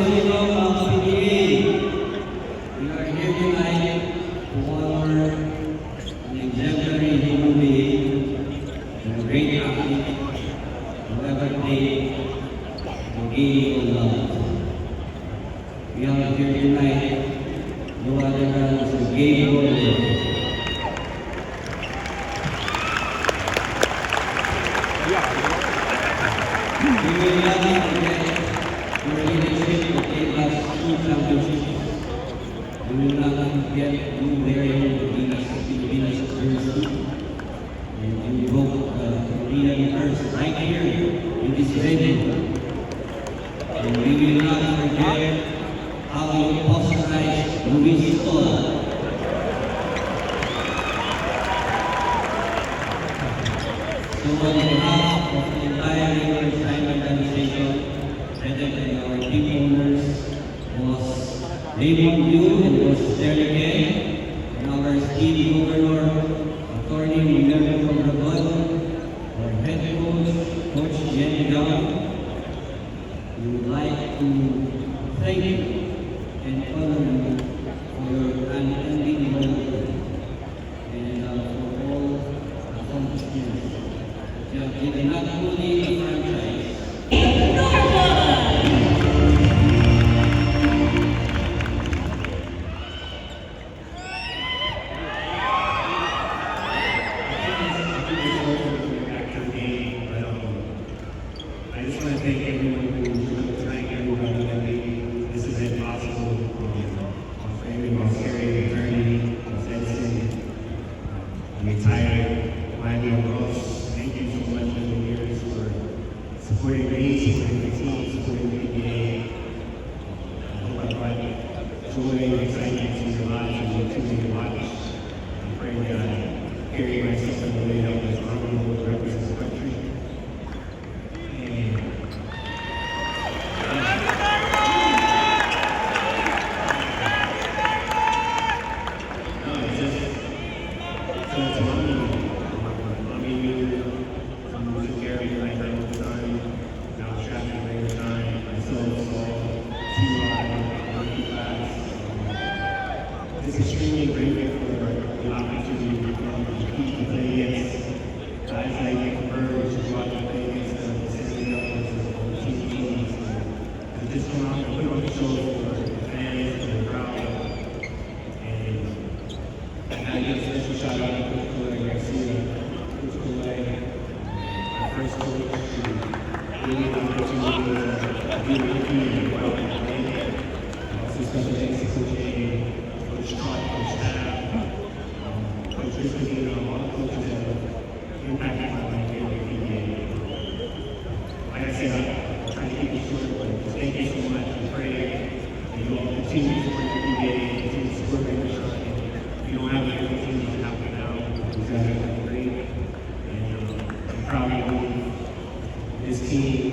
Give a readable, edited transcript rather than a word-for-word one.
President of PBA. We are here tonight to honor an exemplary human being and a great athlete who ever played the game of love. We are here tonight no other than Mr. Gabriel. We will never forget your leadership that gave us two championships. We will not forget you wearing the Pilipinas jersey and you broke the Korean curse right here in this venue. And we will not forget how you ostracized Luis Tola. So on behalf of the entire Riverside organization, headed by our team owners, was Raymond Liu and was Terry Kay, and our esteemed governor, Attorney Guillermo Mondragon, our head coach, Coach Jenny Gao, we would like to thank you and honor you for your unending loyalty and for all accomplishments. You have given not only the franchise, I just want to thank everyone who thank everyone that made this event possible. My friend, my Carrie, attorney, Edson, the entire Miami Girls. Thank you so much for the years for supporting me, supporting the team, supporting the PBA. I hope I brought joy and excitement to your lives as you tune in to watch. I pray that I carry myself in the way that was honorable to represent the country. It's extremely grateful for the opportunity to compete and play against guys like Bird, which is why I play against the Cincinnati Dolphins and teams. And just come out and put on the show for the fans and the crowd. And I give a special shout out to Coach Colette Garcia, Coach Colette, my first coach, who gave me the opportunity to be with the team and go out and play. Also special thanks to Coach A. Coach Scott, Coach Staff, Coach Christine, all the coaches that have impacted my life here at PBA. Like I said, I'll try to keep it short, but thank you so much. I pray that you all continue to support the PBA, continue to support Riverside. If you don't have it, continue to help it out. You guys are doing great. And I'm proud of you, this team.